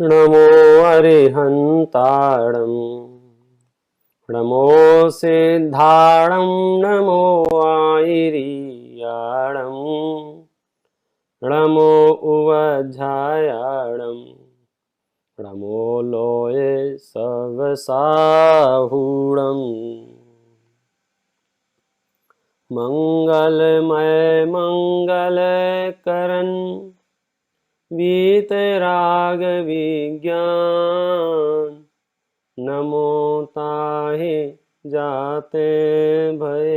नमो अरिहन्ताणं नमो सिद्धाणं नमो आयिरीयाणं नमो उवध्यायाणं नमो लोये सवसाहुणम् मंगलमय मंगलकरन् वीतराग विज्ञान नमो ताहि जाते भय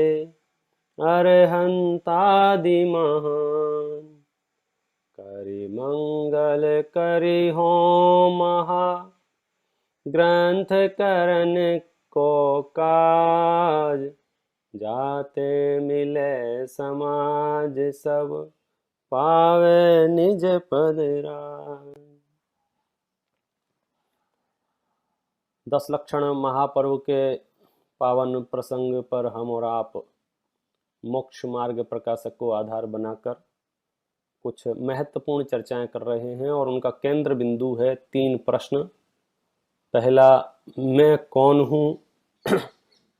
अरहंतादि महान करि मंगल करि हो महा ग्रंथ करन को काज जाते मिले समाज सब पावे निज पद राज। 10 लक्षण महापर्व के पावन प्रसंग पर हम और आप मोक्ष मार्ग प्रकाशक को आधार बनाकर कुछ महत्वपूर्ण चर्चाएं कर रहे हैं और उनका केंद्र बिंदु है 3 प्रश्न। पहला, मैं कौन हूँ।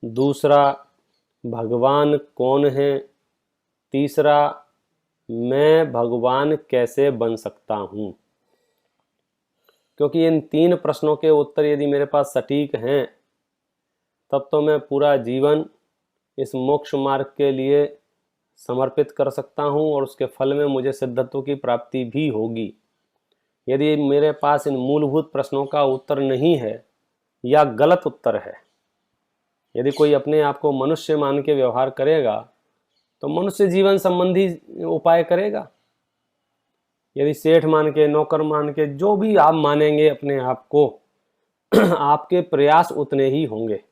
दूसरा, भगवान कौन है। तीसरा, मैं भगवान कैसे बन सकता हूँ। क्योंकि इन 3 प्रश्नों के उत्तर यदि मेरे पास सटीक हैं तब तो मैं पूरा जीवन इस मोक्ष मार्ग के लिए समर्पित कर सकता हूँ और उसके फल में मुझे सिद्धत्व की प्राप्ति भी होगी। यदि मेरे पास इन मूलभूत प्रश्नों का उत्तर नहीं है या गलत उत्तर है, यदि कोई अपने आप को मनुष्य मान के व्यवहार करेगा तो मनुष्य जीवन संबंधी उपाय करेगा। यदि सेठ मान के, नौकर मान के, जो भी आप मानेंगे अपने आप को आपके प्रयास उतने ही होंगे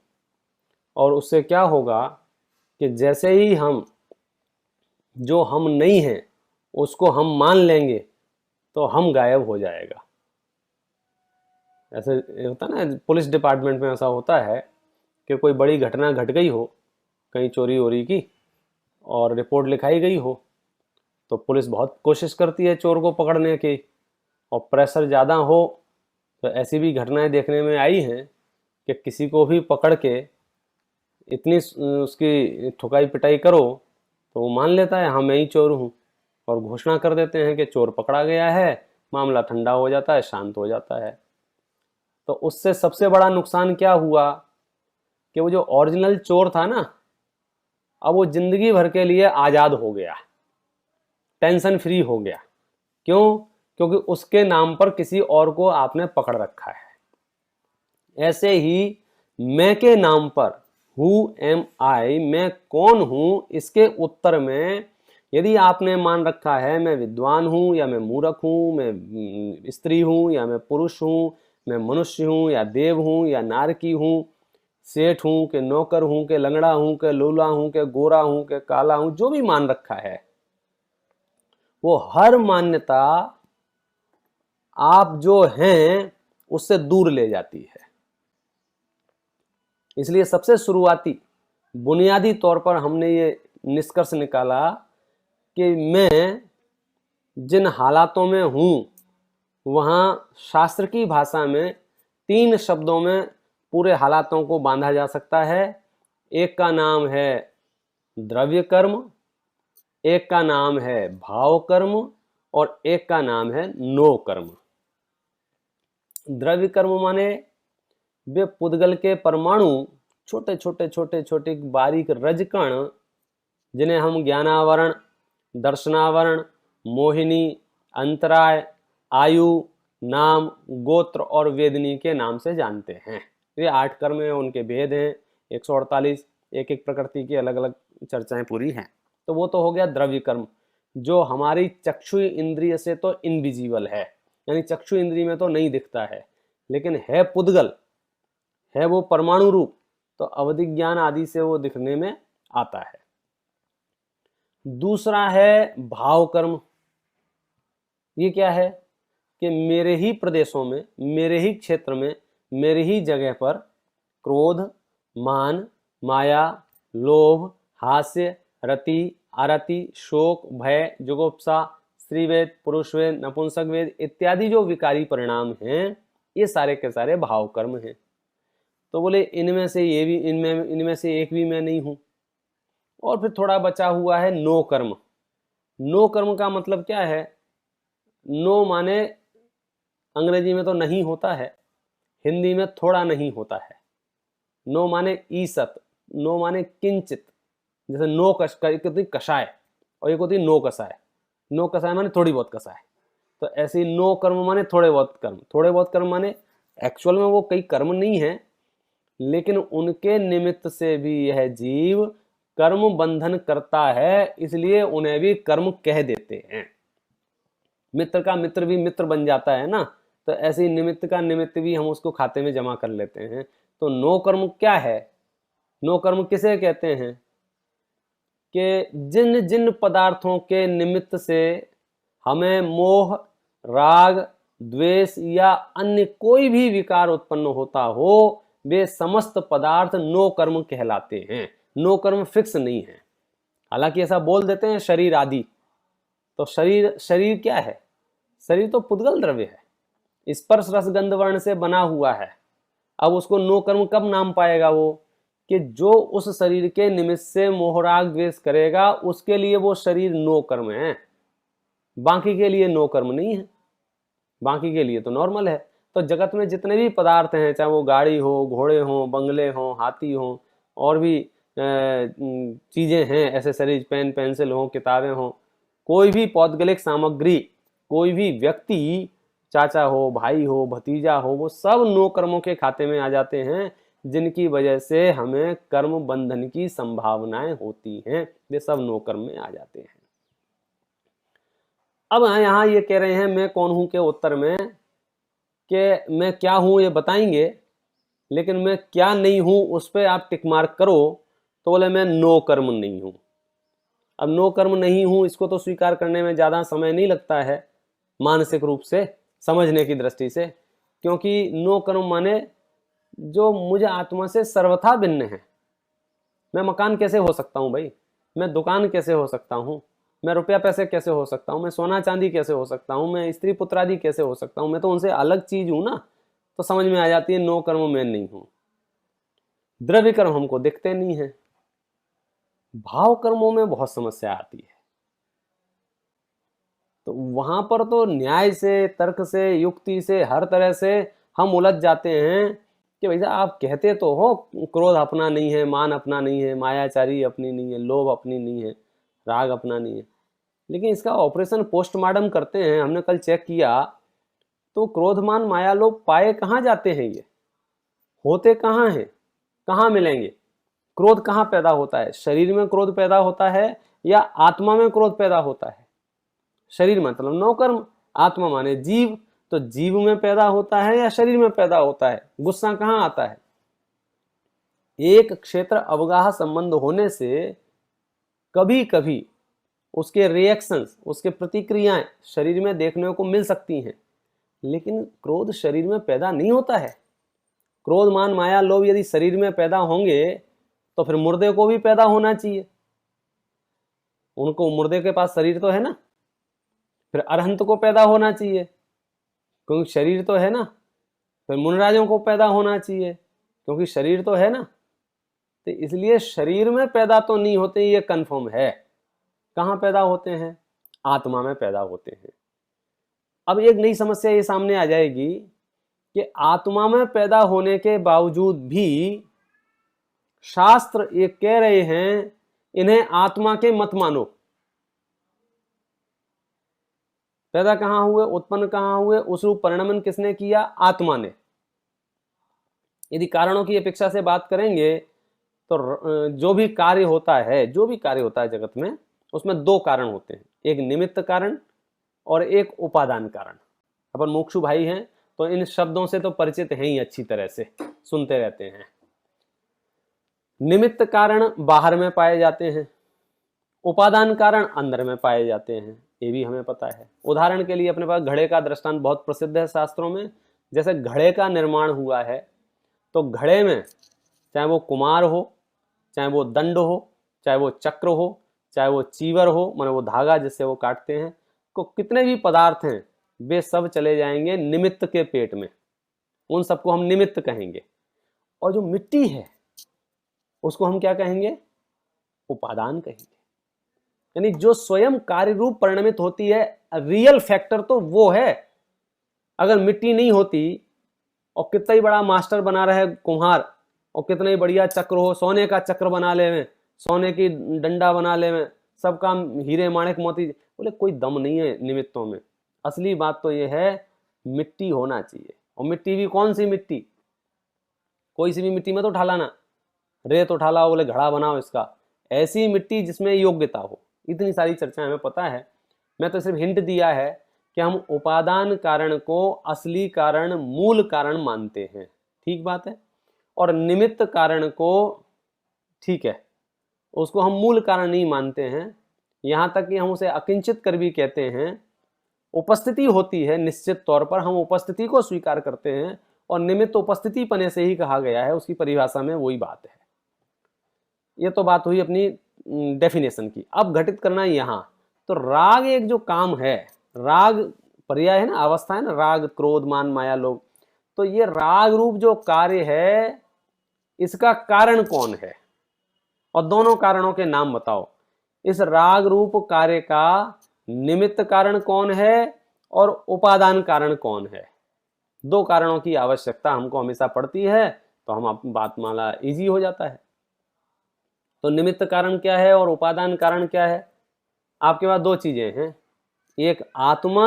और उससे क्या होगा कि जैसे ही हम जो हम नहीं हैं उसको हम मान लेंगे तो हम गायब हो जाएगा। ऐसे होता ना, पुलिस डिपार्टमेंट में ऐसा होता है कि कोई बड़ी घटना घट गई हो, कहीं चोरी वोरी की, और रिपोर्ट लिखाई गई हो तो पुलिस बहुत कोशिश करती है चोर को पकड़ने की, और प्रेशर ज़्यादा हो तो ऐसी भी घटनाएं देखने में आई हैं कि किसी को भी पकड़ के इतनी उसकी ठुकाई पिटाई करो तो वो मान लेता है हाँ मैं ही चोर हूँ, और घोषणा कर देते हैं कि चोर पकड़ा गया है। मामला ठंडा हो जाता है, शांत हो जाता है। तो उससे सबसे बड़ा नुकसान क्या हुआ कि वो जो ओरिजिनल चोर था ना, अब वो जिंदगी भर के लिए आज़ाद हो गया, टेंशन फ्री हो गया। क्यों? क्योंकि उसके नाम पर किसी और को आपने पकड़ रखा है। ऐसे ही मैं के नाम पर हु एम आई, मैं कौन हूं, इसके उत्तर में यदि आपने मान रखा है मैं विद्वान हूं या मैं मूर्ख हूं, मैं स्त्री हूं या मैं पुरुष हूं, मैं मनुष्य हूं या देव हूं या नारकी हूं, सेठ हूं कि नौकर हूं कि लंगड़ा हूं कि लूला हूं कि गोरा हूं कि काला हूं, जो भी मान रखा है वो हर मान्यता आप जो हैं उससे दूर ले जाती है। इसलिए सबसे शुरुआती बुनियादी तौर पर हमने ये निष्कर्ष निकाला कि मैं जिन हालातों में हूं वहां शास्त्र की भाषा में 3 शब्दों में पूरे हालातों को बांधा जा सकता है। एक का नाम है द्रव्य कर्म, एक का नाम है भाव कर्म और एक का नाम है नो कर्म। द्रव्य कर्म माने वे पुद्गल के परमाणु, छोटे छोटे छोटे छोटे बारीक रजकण, जिन्हें हम ज्ञानावरण, दर्शनावरण, मोहिनी, अंतराय, आयु, नाम, गोत्र और वेदनी के नाम से जानते हैं। ये 8 कर्म हैं, उनके भेद हैं 148, एक एक प्रकृति की अलग अलग चर्चाएं पूरी हैं। तो वो तो हो गया द्रव्य कर्म, जो हमारी चक्षु इंद्रिय से तो इनविजिबल है, यानी चक्षु इंद्रिय में तो नहीं दिखता है, लेकिन है पुद्गल, है वो परमाणु रूप, तो अवधि ज्ञान आदि से वो दिखने में आता है। दूसरा है भाव कर्म। ये क्या है कि मेरे ही प्रदेशों में, मेरे ही क्षेत्र में, मेरी ही जगह पर क्रोध, मान, माया, लोभ, हास्य, रति, आरति, शोक, भय, जुगुप्सा, स्त्रीवेद, पुरुषवेद, नपुंसकवेद इत्यादि जो विकारी परिणाम हैं, ये सारे के सारे भाव कर्म हैं। तो बोले इनमें से ये भी, इनमें से एक भी मैं नहीं हूं। और फिर थोड़ा बचा हुआ है नो कर्म। नो कर्म का मतलब क्या है? नो माने अंग्रेजी में तो नहीं होता है, हिंदी में थोड़ा नहीं होता है। नो माने ईसत, नो माने किंचित। जैसे नो एक होती कषाय और एक होती नो कषाय। नो कषाय माने थोड़ी बहुत कषाय। तो ऐसे ही नो कर्म माने थोड़े बहुत कर्म। थोड़े बहुत कर्म माने एक्चुअल में वो कई कर्म नहीं है, लेकिन उनके निमित्त से भी यह जीव कर्म बंधन करता है, इसलिए उन्हें भी कर्म कह देते हैं। मित्र का मित्र भी मित्र बन जाता है ना, तो ऐसे ही निमित्त का निमित्त भी हम उसको खाते में जमा कर लेते हैं। तो नो कर्म क्या है? नो कर्म किसे कहते हैं? कि जिन जिन पदार्थों के निमित्त से हमें मोह, राग, द्वेष या अन्य कोई भी विकार उत्पन्न होता हो, वे समस्त पदार्थ नो कर्म कहलाते हैं। नो कर्म फिक्स नहीं है। हालांकि ऐसा बोल देते हैं शरीर आदि। तो शरीर क्या है? शरीर तो पुद्गल द्रव्य है, स्पर्श रस गंध वर्ण से बना हुआ है। अब उसको नो कर्म कब नाम पाएगा वो? कि जो उस शरीर के निमित्त से मोहराग द्वेष करेगा, उसके लिए वो शरीर नो कर्म है। बाकी के लिए नो कर्म नहीं है, बाकी के लिए तो नॉर्मल है। तो जगत में जितने भी पदार्थ हैं, चाहे वो गाड़ी हो, घोड़े हो, बंगले हो, हाथी हो, और भी चीजें हैं, एसेसरीज, पेन पेंसिल हो, किताबें हो, कोई भी पौद्गलिक सामग्री, कोई भी व्यक्ति, चाचा हो, भाई हो, भतीजा हो, वो सब नो कर्मों के खाते में आ जाते हैं, जिनकी वजह से हमें कर्म बंधन की संभावनाएं होती हैं। वे सब नो कर्म में आ जाते हैं। अब यहाँ ये कह रहे हैं मैं कौन हूं के उत्तर में कि मैं क्या हूं ये बताएंगे, लेकिन मैं क्या नहीं हूं उस पर आप टिक मार्क करो। तो बोले मैं नो कर्म नहीं हूं। अब नो कर्म नहीं हूं, इसको तो स्वीकार करने में ज्यादा समय नहीं लगता है मानसिक रूप से समझने की दृष्टि से, क्योंकि नो कर्म माने जो मुझ आत्मा से सर्वथा भिन्न है। मैं मकान कैसे हो सकता हूं भाई? मैं दुकान कैसे हो सकता हूं? मैं रुपया पैसे कैसे हो सकता हूं? मैं सोना चांदी कैसे हो सकता हूं? मैं स्त्री पुत्र आदि कैसे हो सकता हूं? मैं तो उनसे अलग चीज हूं ना। तो समझ में आ जाती है नो कर्म मैं नहीं हूं। द्रव्य कर्म हमको दिखते नहीं है। भाव कर्मों में बहुत समस्या आती है। तो वहां पर तो न्याय से, तर्क से, युक्ति से, हर तरह से हम उलझ जाते हैं कि भैया आप कहते तो हो क्रोध अपना नहीं है, मान अपना नहीं है, मायाचारी अपनी नहीं है, लोभ अपनी नहीं है, राग अपना नहीं है, लेकिन इसका ऑपरेशन पोस्टमार्टम करते हैं, हमने कल चेक किया, तो क्रोध, मान, माया, लोभ पाए कहाँ जाते हैं? ये होते कहाँ हैं? कहाँ मिलेंगे? क्रोध कहाँ पैदा होता है? शरीर में क्रोध पैदा होता है या आत्मा में क्रोध पैदा होता है? शरीर मतलब नो कर्म, आत्मा माने जीव। तो जीव में पैदा होता है या शरीर में पैदा होता है? गुस्सा कहाँ आता है? एक क्षेत्र अवगाह संबंध होने से कभी कभी उसके रिएक्शंस, उसके प्रतिक्रियाएं शरीर में देखने को मिल सकती हैं, लेकिन क्रोध शरीर में पैदा नहीं होता है। क्रोध, मान, माया, लोभ यदि शरीर में पैदा होंगे तो फिर मुर्दे को भी पैदा होना चाहिए। उनको, मुर्दे के पास शरीर तो है ना। फिर अरहंत को पैदा होना चाहिए, क्योंकि शरीर तो है ना। फिर मुनराजों को पैदा होना चाहिए, क्योंकि शरीर तो है ना। तो इसलिए शरीर में पैदा तो नहीं होते, ये कंफर्म है। कहाँ पैदा होते हैं? आत्मा में पैदा होते हैं। अब एक नई समस्या ये सामने आ जाएगी कि आत्मा में पैदा होने के बावजूद भी शास्त्र ये कह रहे हैं इन्हें आत्मा के मत मानो। पैदा कहां हुए, उत्पन्न कहां हुए, उस रूप परिणमन किसने किया? आत्मा ने। यदि कारणों की अपेक्षा से बात करेंगे तो जो भी कार्य होता है जगत में, उसमें दो कारण होते हैं, एक निमित्त कारण और एक उपादान कारण। अपन मुक्षु भाई हैं तो इन शब्दों से तो परिचित हैं ही, अच्छी तरह से सुनते रहते हैं। निमित्त कारण बाहर में पाए जाते हैं, उपादान कारण अंदर में पाए जाते हैं, ये भी हमें पता है। उदाहरण के लिए अपने पास घड़े का दृष्टांत बहुत प्रसिद्ध है शास्त्रों में। जैसे घड़े का निर्माण हुआ है, तो घड़े में चाहे वो कुमार हो, चाहे वो दंड हो, चाहे वो चक्र हो, चाहे वो चीवर हो, माने वो धागा जिससे वो काटते हैं, को कितने भी पदार्थ हैं वे सब चले जाएंगे निमित्त के पेट में, उन सबको हम निमित्त कहेंगे। और जो मिट्टी है उसको हम क्या कहेंगे? उपादान कहेंगे। यानी जो स्वयं कार्य रूप परिणमित होती है, रियल फैक्टर तो वो है। अगर मिट्टी नहीं होती और कितना ही बड़ा मास्टर बना रहे कुम्हार और कितना ही बढ़िया चक्र हो, सोने का चक्र बना ले में, सोने की डंडा बना ले में, सब काम हीरे माणिक मोती, बोले कोई दम नहीं है निमित्तों में। असली बात तो ये है मिट्टी होना चाहिए। और मिट्टी भी कौन सी मिट्टी? कोई सी भी मिट्टी में तो उठा लाना, रेत उठा लाओ, बोले घड़ा बनाओ इसका, ऐसी मिट्टी जिसमें योग्यता हो। इतनी सारी चर्चा हमें पता है, मैं तो सिर्फ हिंट दिया है कि हम उपादान कारण को असली कारण, मूल कारण मानते हैं, ठीक बात है। और निमित्त कारण को, ठीक है, उसको हम मूल कारण नहीं मानते हैं। यहाँ तक कि हम उसे अकिंचित कर भी कहते हैं। उपस्थिति होती है निश्चित तौर पर, हम उपस्थिति को स्वीकार करते हैं, और निमित्त उपस्थिति पने से ही कहा गया है, उसकी परिभाषा में वही बात है। ये तो बात हुई अपनी डेफिनेशन की। अब घटित करना यहाँ, तो राग एक जो काम है, राग पर्याय है ना, अवस्था है ना, राग क्रोध मान माया लोभ, तो ये राग रूप जो कार्य है इसका कारण कौन है? और दोनों कारणों के नाम बताओ। इस राग रूप कार्य का निमित्त कारण कौन है और उपादान कारण कौन है? दो कारणों की आवश्यकता हमको हमेशा पड़ती है, तो हम बात माला इजी हो जाता है। तो निमित्त कारण क्या है और उपादान कारण क्या है? आपके पास दो चीजें हैं, एक आत्मा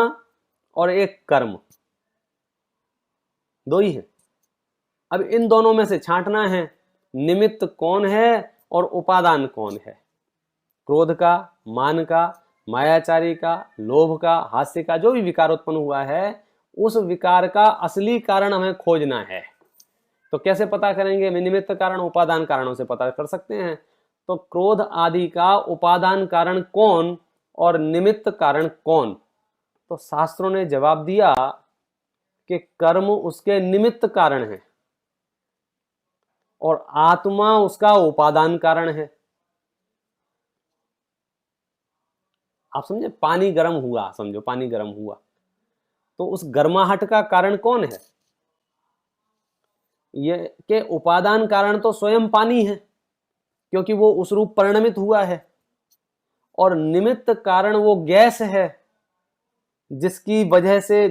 और एक कर्म, दो ही है। अब इन दोनों में से छांटना है, निमित्त कौन है और उपादान कौन है? क्रोध का, मान का, मायाचारी का, लोभ का, हास्य का, जो भी विकार उत्पन्न हुआ है, उस विकार का असली कारण हमें खोजना है। तो कैसे पता करेंगे? निमित्त कारण उपादान कारणों से पता कर सकते हैं। तो क्रोध आदि का उपादान कारण कौन और निमित्त कारण कौन? तो शास्त्रों ने जवाब दिया कि कर्म उसके निमित्त कारण है और आत्मा उसका उपादान कारण है। आप समझे? पानी गर्म हुआ, समझो पानी गर्म हुआ, तो उस गर्माहट का कारण कौन है? ये के उपादान कारण तो स्वयं पानी है, क्योंकि वो उस रूप परिणमित हुआ है, और निमित्त कारण वो गैस है जिसकी वजह से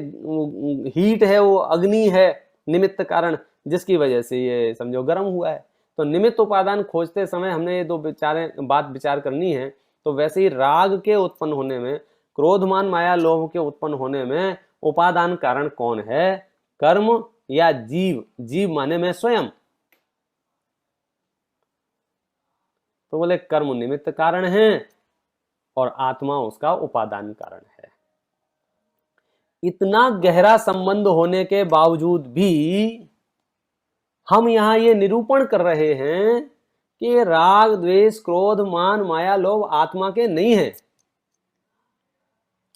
हीट है, वो अग्नि है निमित्त कारण, जिसकी वजह से ये समझो गर्म हुआ है। तो निमित्त उपादान खोजते समय हमने ये दो बात विचार करनी है। तो वैसे ही राग के उत्पन्न होने में, क्रोध मान माया लोभ के उत्पन्न होने में उपादान कारण कौन है? कर्म या जीव? जीव माने में स्वयं। तो बोले कर्म निमित्त कारण है और आत्मा उसका उपादान कारण है। इतना गहरा संबंध होने के बावजूद भी हम यहां ये निरूपण कर रहे हैं कि राग द्वेष क्रोध मान माया लोभ आत्मा के नहीं है।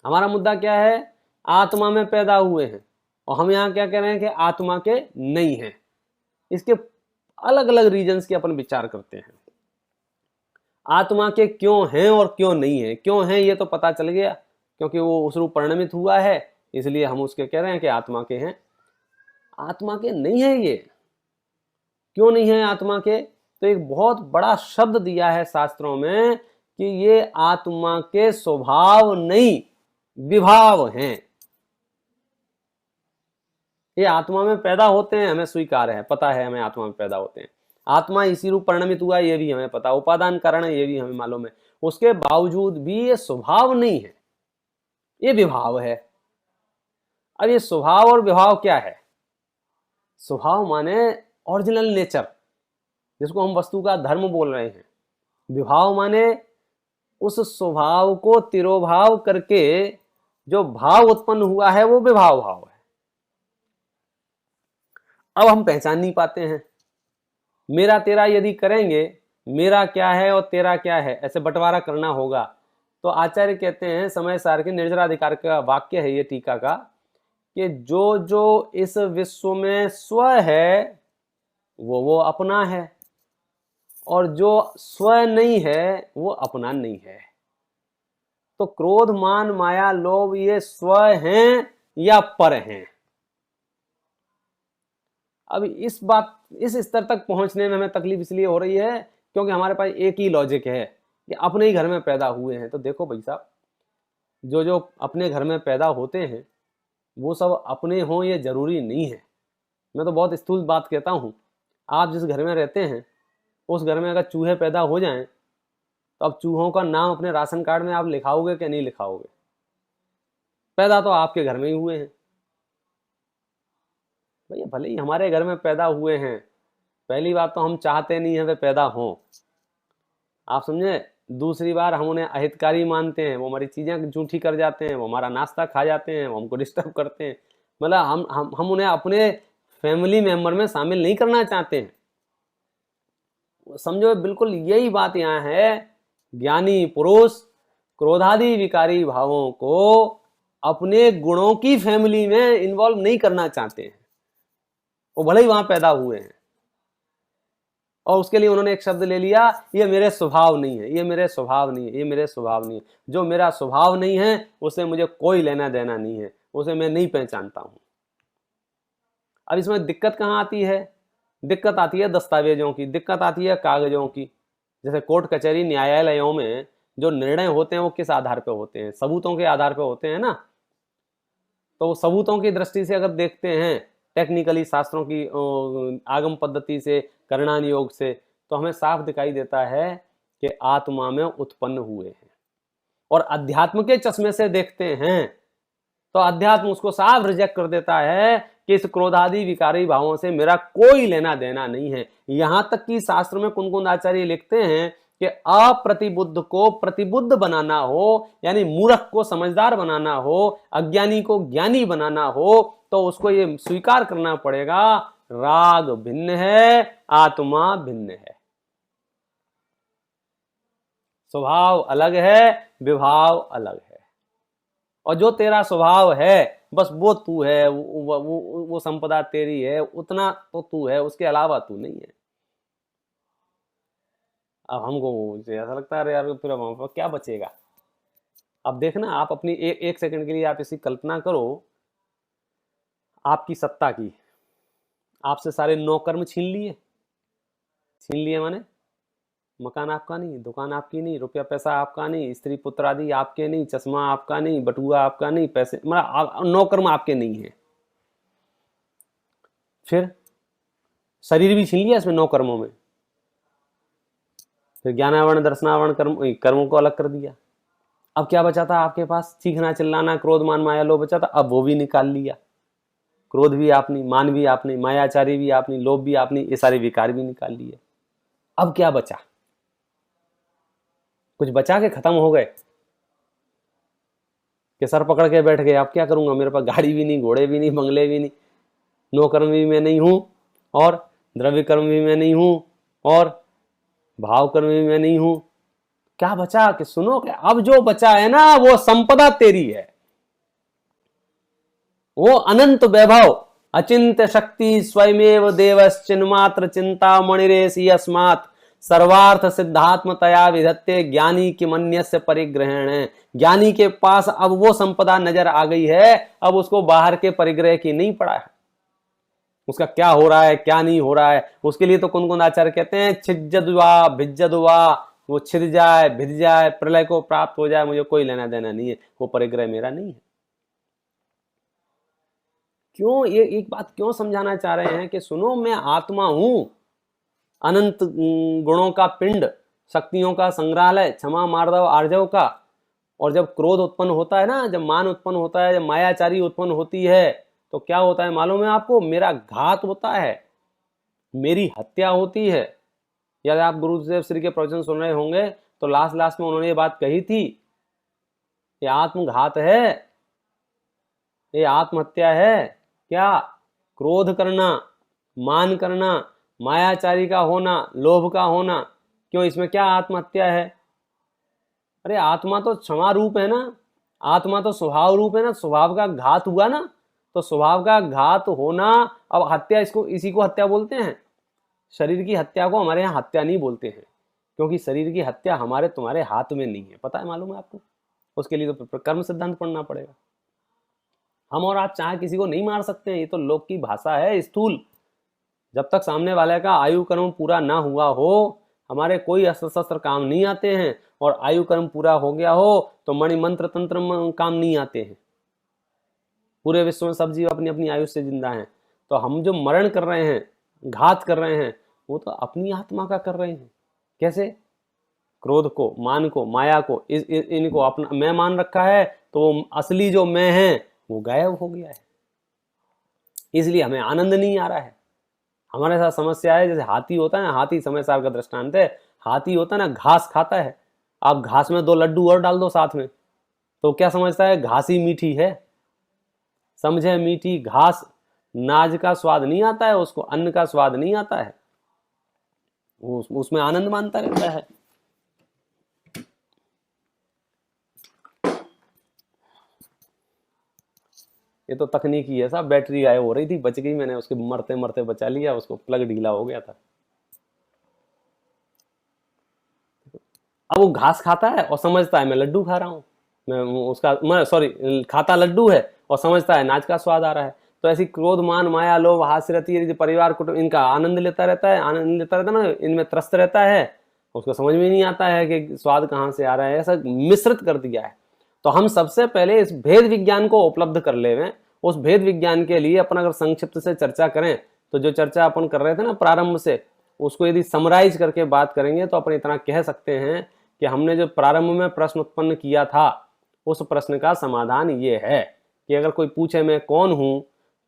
हमारा मुद्दा क्या है? आत्मा में पैदा हुए हैं, और हम यहां क्या कह रहे हैं कि आत्मा के नहीं है। इसके अलग अलग रीजंस के अपन विचार करते हैं। आत्मा के क्यों हैं और क्यों नहीं है। क्यों है ये तो पता चल गया, क्योंकि वो उस रूप परिणमित हुआ है, इसलिए हम उसके कह रहे हैं कि आत्मा के हैं। आत्मा के नहीं है ये, क्यों नहीं है आत्मा के? तो एक बहुत बड़ा शब्द दिया है शास्त्रों में कि ये आत्मा के स्वभाव नहीं, विभाव हैं। ये आत्मा में पैदा होते हैं, हमें स्वीकार है, पता है हमें आत्मा में पैदा होते हैं। आत्मा इसी रूप परिणमित हुआ है, ये भी हमें पता, उपादान कारण है, ये भी हमें मालूम है। उसके बावजूद भी ये स्वभाव नहीं है, ये विभाव है। अब ये स्वभाव और विभाव क्या है? स्वभाव माने ओरिजिनल नेचर, जिसको हम वस्तु का धर्म बोल रहे हैं। विभाव माने उस स्वभाव को तिरोभाव करके जो भाव उत्पन्न हुआ है, वो विभाव भाव है। अब हम पहचान नहीं पाते हैं। मेरा तेरा यदि करेंगे, मेरा क्या है और तेरा क्या है, ऐसे बंटवारा करना होगा। तो आचार्य कहते हैं, समय सार के निर्जराधिकार का वाक्य है ये टीका का, कि जो जो इस विश्व में स्व है वो अपना है, और जो स्व नहीं है वो अपना नहीं है। तो क्रोध मान माया लोभ ये स्व हैं या पर हैं? अब इस स्तर तक पहुंचने में हमें तकलीफ इसलिए हो रही है क्योंकि हमारे पास एक ही लॉजिक है कि अपने ही घर में पैदा हुए हैं। तो देखो भाई साहब, जो जो अपने घर में पैदा होते हैं वो सब अपने हों ये जरूरी नहीं है। मैं तो बहुत स्थूल बात कहता हूँ। आप जिस घर में रहते हैं उस घर में अगर चूहे पैदा हो जाएं तो अब चूहों का नाम अपने राशन कार्ड में आप लिखाओगे कि नहीं लिखाओगे? पैदा तो आपके घर में ही हुए हैं भैया, भले ही हमारे घर में पैदा हुए हैं। पहली बात तो हम चाहते नहीं है वे पैदा हों, आप समझे। दूसरी बार हम उन्हें अहितकारी मानते हैं, वो हमारी चीजें झूठी कर जाते हैं, वो हमारा नाश्ता खा जाते हैं, वो हमको डिस्टर्ब करते हैं। मतलब हम उन्हें अपने फैमिली मेंबर में शामिल नहीं करना चाहते हैं। समझो बिल्कुल यही बात यहाँ है। ज्ञानी पुरुष क्रोधादि विकारी भावों को अपने गुणों की फैमिली में इन्वॉल्व नहीं करना चाहते हैं, वो भले ही वहां पैदा हुए हैं। और उसके लिए उन्होंने एक शब्द ले लिया, ये मेरे स्वभाव नहीं है, ये मेरे स्वभाव नहीं है, ये मेरे स्वभाव नहीं है। जो मेरा स्वभाव नहीं है उससे मुझे कोई लेना देना नहीं है, उसे मैं नहीं पहचानता हूं। अब इसमें दिक्कत कहाँ आती है? दिक्कत आती है दस्तावेजों की, दिक्कत आती है कागजों की। जैसे कोर्ट कचहरी न्यायालयों में जो निर्णय होते हैं वो किस आधार पर होते हैं? सबूतों के आधार पर होते हैं ना। तो सबूतों की दृष्टि से अगर देखते हैं, टेक्निकली शास्त्रों की आगम पद्धति से, करणान योग से, तो हमें साफ दिखाई देता है कि आत्मा में उत्पन्न हुए हैं। और अध्यात्म के चश्मे से देखते हैं तो अध्यात्म उसको साफ रिजेक्ट कर देता है कि इस क्रोधादि विकारी भावों से मेरा कोई लेना देना नहीं है। यहां तक कि शास्त्र में कुंकुंद आचार्य लिखते हैं कि अप्रतिबुद्ध को प्रतिबुद्ध बनाना हो, यानी मूर्ख को समझदार बनाना हो, अज्ञानी को ज्ञानी बनाना हो, तो उसको ये स्वीकार करना पड़ेगा, राग भिन्न है, आत्मा भिन्न है, स्वभाव अलग है, विभाव अलग है। और जो तेरा स्वभाव है बस वो तू है, वो संपदा तेरी है, उतना तो तू है, उसके अलावा तू नहीं है। अब हमको ऐसा लगता है यार फिर वहां पर क्या बचेगा? अब देखना, आप अपनी एक सेकंड के लिए आप इसकी कल्पना करो, आपकी सत्ता की, आपसे सारे 9 कर्म छीन लिए माने मकान आपका नहीं, दुकान आपकी नहीं, रुपया पैसा आपका नहीं, स्त्री पुत्र आदि आपके नहीं, चश्मा आपका नहीं, बटुआ आपका नहीं, पैसे मतलब 9 कर्म आपके नहीं है। फिर शरीर भी छीन लिया इसमें 9 कर्मों में। फिर ज्ञानावरण दर्शनावरण कर्मों को अलग कर दिया। अब क्या बचा था आपके पास? चीखना चिल्लाना, क्रोध मान माया लोभ बचा था, अब वो भी निकाल लिया। क्रोध भी आपने, मान भी आपने, मायाचारी भी आपने, लोभ भी आपने, ये सारे विकार भी निकाल लिए। अब क्या बचा? कुछ बचा के खत्म हो गए कि सर पकड़ के बैठ गए? अब क्या करूंगा, मेरे पास गाड़ी भी नहीं, घोड़े भी नहीं, बंगले भी नहीं, 9 कर्म भी मैं नहीं हूं, और द्रव्य कर्म भी मैं नहीं हूं, और भाव कर्म भी मैं नहीं हूं। क्या बचा? कि सुनो कि अब जो बचा है ना वो संपदा तेरी है, वो अनंत वैभव, अचिंत शक्ति, स्वयमेव देवश्चिन्मात्र चिंता मणिरेसी अस्मात् सर्वार्थ सिद्धात्मतया विधत्ते ज्ञानी की मन्यस्य परिग्रहण है। ज्ञानी के पास अब वो संपदा नजर आ गई है, अब उसको बाहर के परिग्रह की नहीं पड़ा है। उसका क्या हो रहा है क्या नहीं हो रहा है, उसके लिए तो कुंकुंद आचार्य कहते हैं छिज्जदुआ भिज्जदुआ, वो छिद जाए भिज जाए, प्रलय को प्राप्त हो जाए, मुझे कोई लेना देना नहीं है, वो परिग्रह मेरा नहीं है। क्यों ये एक बात क्यों समझाना चाह रहे हैं कि सुनो, मैं आत्मा हूं, अनंत गुणों का पिंड, शक्तियों का संग्रहालय, क्षमा मार्दव आर्जव का। और जब क्रोध उत्पन्न होता है ना, जब मान उत्पन्न होता है, जब मायाचारी उत्पन्न होती है, तो क्या होता है मालूम है आपको? मेरा घात होता है, मेरी हत्या होती है। यदि आप गुरुदेव श्री के प्रवचन सुन रहे होंगे तो लास्ट में उन्होंने ये बात कही थी कि आत्मघात है, ये आत्महत्या है। क्या? क्रोध करना, मान करना, मायाचारी का होना, लोभ का होना। क्यों, इसमें क्या आत्महत्या है? अरे आत्मा तो क्षमा रूप है ना, आत्मा तो स्वभाव रूप है ना, स्वभाव का घात हुआ ना, तो स्वभाव का घात होना। अब हत्या, इसी को हत्या बोलते हैं। शरीर की हत्या को हमारे यहाँ हत्या नहीं बोलते हैं, क्योंकि शरीर की हत्या हमारे तुम्हारे हाथ में नहीं है, पता है, मालूम है आपको? उसके लिए तो कर्म सिद्धांत पढ़ना पड़ेगा। हम और आप चाहे किसी को नहीं मार सकते हैं, ये तो लोक की भाषा है स्थूल। जब तक सामने वाले का आयु कर्म पूरा ना हुआ हो, हमारे कोई अस्त्र शस्त्र काम नहीं आते हैं, और आयु कर्म पूरा हो गया हो तो मणि मंत्र तंत्र काम नहीं आते हैं। पूरे विश्व में सब जीव अपनी अपनी आयु से जिंदा हैं। तो हम जो मरण कर रहे हैं, घात कर रहे हैं, वो तो अपनी आत्मा का कर रहे हैं। कैसे? क्रोध को, मान को, माया को, इनको अपना मैं मान रखा है, तो वो असली जो मैं है वो गायब हो गया है। इसलिए हमें आनंद नहीं आ रहा है। हमारे साथ समस्या है, जैसे हाथी होता है ना, हाथी समय सार का दृष्टांत है। हाथी होता है ना, घास खाता है। आप घास में 2 लड्डू और डाल दो साथ में, तो क्या समझता है? घास ही मीठी है। समझे? मीठी घास, नाज का स्वाद नहीं आता है उसको, अन्न का स्वाद नहीं आता है, उसमें आनंद मानता रहता है। ये तो तकनीकी है साहब, बैटरी गायब हो रही थी, बच गई, मैंने उसके मरते मरते बचा लिया उसको, प्लग ढीला हो गया था। अब वो घास खाता है और समझता है मैं लड्डू खा रहा हूँ, मैं सॉरी खाता लड्डू है और समझता है नाच का स्वाद आ रहा है। तो ऐसी क्रोध मान माया लोभ हास्य रहती है, परिवार कुटुंब इनका आनंद लेता रहता है, ना, इनमें त्रस्त रहता है, उसको समझ में नहीं आता है कि स्वाद कहाँ से आ रहा है। ऐसा मिश्रित कर दिया है। तो हम सबसे पहले इस भेद विज्ञान को उपलब्ध कर ले। उस भेद विज्ञान के लिए अपन अगर संक्षिप्त से चर्चा करें, तो जो चर्चा अपन कर रहे थे ना प्रारंभ से, उसको यदि समराइज करके बात करेंगे तो अपन इतना कह सकते हैं कि हमने जो प्रारंभ में प्रश्न उत्पन्न किया था, उस प्रश्न का समाधान ये है कि अगर कोई पूछे मैं कौन हूं,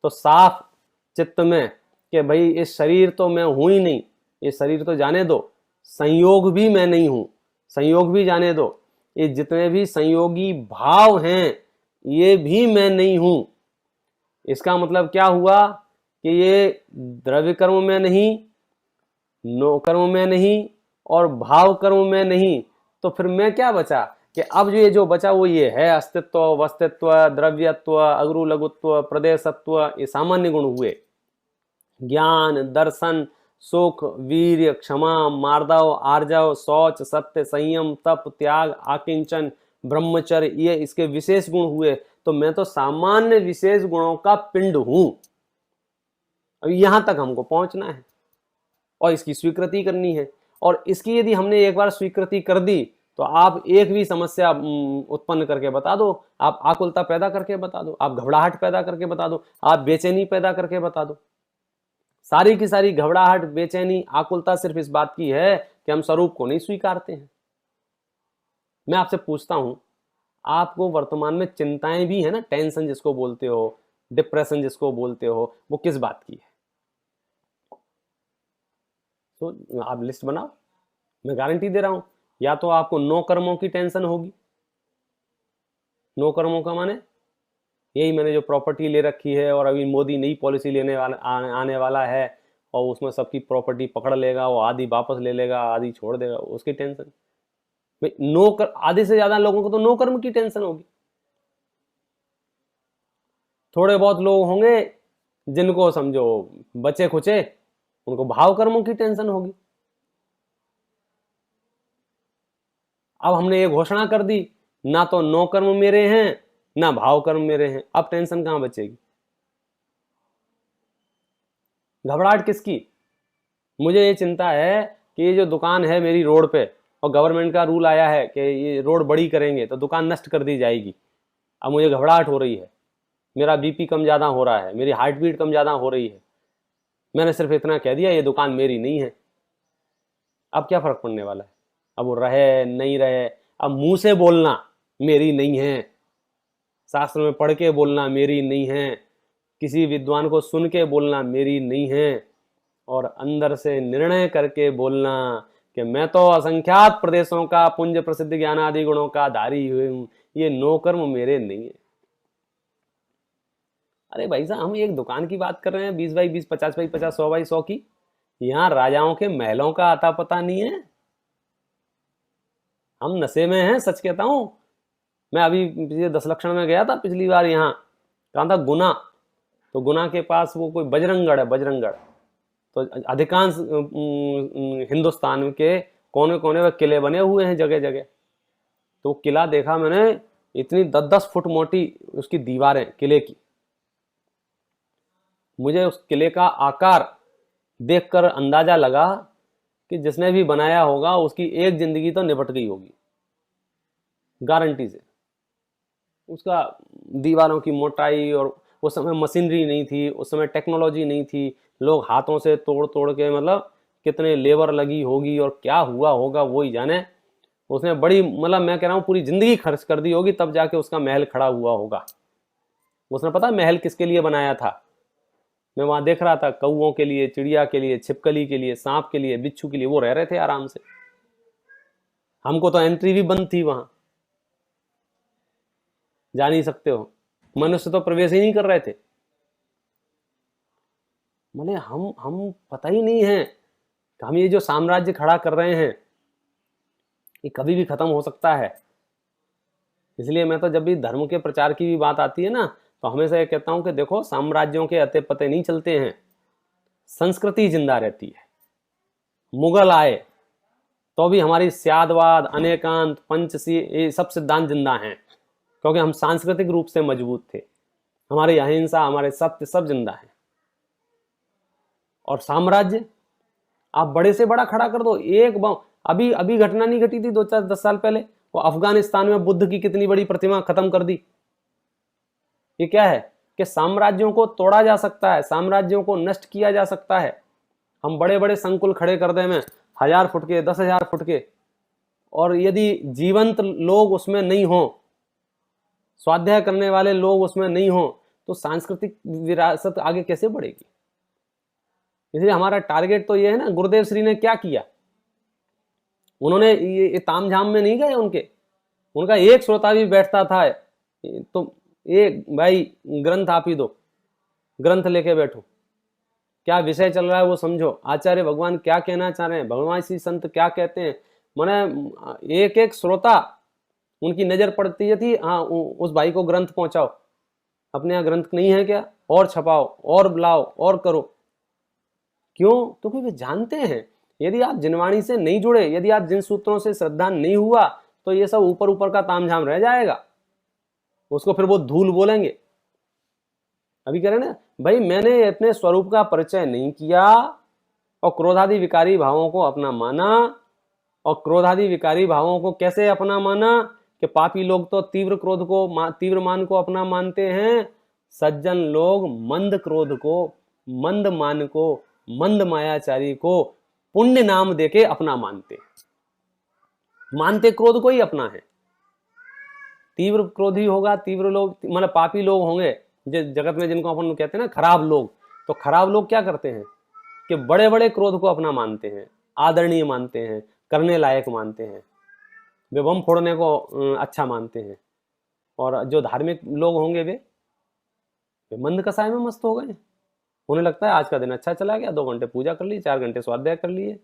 तो साफ चित्त में कि भाई इस शरीर तो मैं हूं ही नहीं, ये शरीर तो जाने दो, संयोग भी मैं नहीं हूं, संयोग भी जाने दो, ये जितने भी संयोगी भाव हैं ये भी मैं नहीं हूं। इसका मतलब क्या हुआ कि ये द्रव्य कर्म में नहीं, नो कर्म में नहीं, और भाव कर्म में नहीं, तो फिर मैं क्या बचा कि अब जो बचा वो ये है अस्तित्व, वस्तित्व, द्रव्यत्व, अगुरु लघुत्व, प्रदेशत्व, ये सामान्य गुण हुए। ज्ञान, दर्शन, सुख, वीर्य, क्षमा, मार्दव, आर्जव, शौच, सत्य, संयम, तप, त्याग, आकिंचन, ब्रह्मचर्य, ये इसके विशेष गुण हुए। तो मैं तो सामान्य विशेष गुणों का पिंड हूं। अब यहां तक हमको पहुंचना है और इसकी स्वीकृति करनी है। और इसकी यदि हमने एक बार स्वीकृति कर दी, तो आप एक भी समस्या उत्पन्न करके बता दो, आप आकुलता पैदा करके बता दो, आप घबराहट पैदा करके बता दो, आप बेचैनी पैदा करके बता दो। सारी की सारी घबराहट, बेचैनी, आकुलता सिर्फ इस बात की है कि हम स्वरूप को नहीं स्वीकारते हैं। मैं आपसे पूछता हूं, आपको वर्तमान में चिंताएं भी है ना, टेंशन जिसको बोलते हो, डिप्रेशन जिसको बोलते हो, वो किस बात की है? तो आप लिस्ट बनाओ, मैं गारंटी दे रहा हूं, या तो आपको 9 कर्मों की टेंशन होगी। 9 कर्मों का माने यही, मैंने जो प्रॉपर्टी ले रखी है और अभी मोदी नई पॉलिसी लेने वाला आने वाला है, और उसमें सबकी प्रॉपर्टी पकड़ लेगा, वो आधी वापस ले लेगा, आधी छोड़ देगा, उसकी टेंशन। भाई आधे से ज्यादा लोगों को तो 9 कर्म की टेंशन होगी। थोड़े बहुत लोग होंगे जिनको समझो बचे खुचे, उनको भाव कर्मों की टेंशन होगी। अब हमने ये घोषणा कर दी, ना तो 9 कर्म मेरे हैं ना भाव कर्म मेरे हैं, अब टेंशन कहां बचेगी? घबराहट किसकी? मुझे ये चिंता है कि ये जो दुकान है मेरी रोड पे, और गवर्नमेंट का रूल आया है कि ये रोड बड़ी करेंगे तो दुकान नष्ट कर दी जाएगी। अब मुझे घबराहट हो रही है, मेरा बीपी कम ज़्यादा हो रहा है, मेरी हार्ट बीट कम ज़्यादा हो रही है। मैंने सिर्फ इतना कह दिया ये दुकान मेरी नहीं है। अब क्या फ़र्क पड़ने वाला है? अब वो रहे नहीं रहे, अब मुंह से बोलना मेरी नहीं है, शास्त्र में पढ़ के बोलना मेरी नहीं है, किसी विद्वान को सुन के बोलना मेरी नहीं है, और अंदर से निर्णय करके बोलना कि मैं तो असंख्यात प्रदेशों का पुंज प्रसिद्ध ज्ञान आदि गुणों का धारी हुए हूं, ये 9 कर्म मेरे नहीं है। अरे भाई साहब, हम एक दुकान की बात कर रहे हैं, 20 बाई 20, 50 बाई 50, 100 बाई 100 की। यहाँ राजाओं के महलों का आता पता नहीं है। हम नशे में हैं, सच कहता हूं। मैं अभी पिछले 10 लक्षण में गया था पिछली बार, यहाँ कहा था गुना, तो गुना के पास वो कोई बजरंगगढ़ है, बजरंगगढ़। तो अधिकांश हिंदुस्तान के कोने कोने में किले बने हुए हैं जगह जगह। तो किला देखा मैंने, इतनी 10-10 फुट मोटी उसकी दीवारें किले की। मुझे उस किले का आकार देखकर अंदाजा लगा कि जिसने भी बनाया होगा उसकी एक जिंदगी तो निपट गई होगी, गारंटी से। उसका दीवारों की मोटाई, और उस समय मशीनरी नहीं थी, उस समय टेक्नोलॉजी नहीं थी, लोग हाथों से तोड़ तोड़ के, मतलब कितने लेबर लगी होगी और क्या हुआ होगा वो ही जाने। उसने बड़ी, मतलब मैं कह रहा हूँ पूरी जिंदगी खर्च कर दी होगी, तब जाके उसका महल खड़ा हुआ होगा। उसने पता महल किसके लिए बनाया था? मैं वहां देख रहा था, कौओं के लिए, चिड़िया के लिए, छिपकली के लिए, सांप के लिए, बिच्छू के लिए। वो रह रहे थे आराम से। हमको तो एंट्री भी बंद थी वहां, जा नहीं सकते हो, मनुष्य तो प्रवेश ही नहीं कर रहे थे। मैंने हम पता ही नहीं है कि हम ये जो साम्राज्य खड़ा कर रहे हैं ये कभी भी खत्म हो सकता है। इसलिए मैं तो जब भी धर्म के प्रचार की भी बात आती है ना, तो हमेशा ये कहता हूं कि देखो, साम्राज्यों के अते पते नहीं चलते हैं, संस्कृति जिंदा रहती है। मुगल आए तो भी हमारी स्यादवाद, अनेकांत, पंचशील, ये सब सिद्धांत जिंदा हैं, क्योंकि हम सांस्कृतिक रूप से मजबूत थे। हमारी अहिंसा, हमारे सत्य सब जिंदा है। और साम्राज्य आप बड़े से बड़ा खड़ा कर दो, एक अभी अभी घटना नहीं घटी थी 2-4-10 साल पहले, वो अफगानिस्तान में बुद्ध की कितनी बड़ी प्रतिमा खत्म कर दी। ये क्या है कि साम्राज्यों को तोड़ा जा सकता है, साम्राज्यों को नष्ट किया जा सकता है। हम बड़े बड़े संकुल खड़े कर दे में 1000 फुट के, 10,000 फुट के, और यदि जीवंत लोग उसमें नहीं हो, स्वाध्याय करने वाले लोग उसमें नहीं हो, तो सांस्कृतिक विरासत आगे कैसे बढ़ेगी? इसलिए हमारा टारगेट तो ये है ना। गुरुदेव श्री ने क्या किया? उन्होंने ये तामझाम में नहीं गए उनका एक श्रोता भी बैठता था तो एक भाई ग्रंथ आप ही दो, ग्रंथ लेके बैठो, क्या विषय चल रहा है वो समझो, आचार्य भगवान क्या कहना चाह रहे हैं, भगवान श्री संत क्या कहते हैं। मैंने एक एक श्रोता, उनकी नजर पड़ती थी, हाँ उस भाई को ग्रंथ पहुंचाओ, अपने यहाँ ग्रंथ नहीं है क्या, और छपाओ, और लाओ, और करो। क्यों? तो क्योंकि वे जानते हैं यदि आप जिनवाणी से नहीं जुड़े, यदि आप जिन सूत्रों से श्रद्धा नहीं हुआ, तो ये सब ऊपर ऊपर का तामझाम रह जाएगा, उसको फिर वो धूल बोलेंगे। अभी कह रहे ना भाई, मैंने अपने स्वरूप का परिचय नहीं किया और क्रोधादि विकारी भावों को अपना माना। और क्रोधादि विकारी भावों को कैसे अपना माना कि पापी लोग तो तीव्र क्रोध को, तीव्र मान को अपना मानते हैं, सज्जन लोग मंद क्रोध को, मंद मान को, मंद मायाचारी को पुण्य नाम देके अपना मानते क्रोध को ही अपना है। तीव्र क्रोधी होगा, तीव्र लोग मतलब पापी लोग होंगे जगत में, जिनको अपन कहते हैं ना खराब लोग। तो खराब लोग क्या करते हैं कि बड़े बड़े क्रोध को अपना मानते हैं, आदरणीय मानते हैं, करने लायक मानते हैं, वे बम फोड़ने को अच्छा मानते हैं। और जो धार्मिक लोग होंगे वे मंद कसाय में मस्त हो गए। उन्हें लगता है आज का दिन अच्छा चला गया, 2 घंटे पूजा कर ली, 4 घंटे स्वाध्याय कर लिए,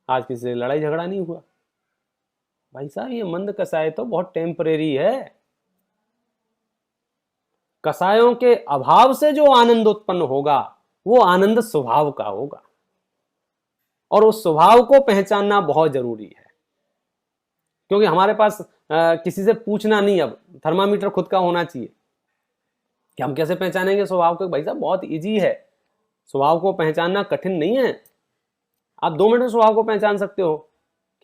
आज किसी से लड़ाई झगड़ा नहीं हुआ। भाई साहब, ये मंद कसाय तो बहुत टेम्परेरी है। कसायों के अभाव से जो आनंद उत्पन्न होगा वो आनंद स्वभाव का होगा, और उस स्वभाव को पहचानना बहुत जरूरी है। क्योंकि हमारे पास किसी से पूछना नहीं, अब थर्मामीटर खुद का होना चाहिए कि हम कैसे पहचानेंगे स्वभाव को। भाई साहब बहुत इजी है, स्वभाव को पहचानना कठिन नहीं है। आप 2 मिनट में स्वभाव को पहचान सकते हो।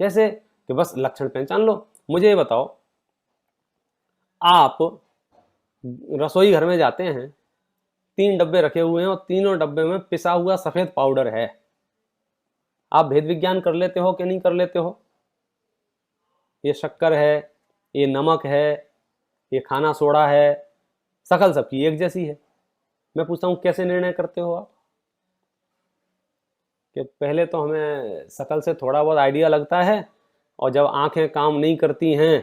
कैसे? कि बस लक्षण पहचान लो। मुझे ये बताओ, आप रसोई घर में जाते हैं, 3 डब्बे रखे हुए हैं और तीनों डब्बे में पिसा हुआ सफेद पाउडर है, आप भेद विज्ञान कर लेते हो कि नहीं कर लेते हो? ये शक्कर है, ये नमक है, ये खाना सोडा है, शकल सबकी एक जैसी है। मैं पूछता हूं कैसे निर्णय करते हो आप? कि पहले तो हमें शकल से थोड़ा बहुत आइडिया लगता है, और जब आंखें काम नहीं करती हैं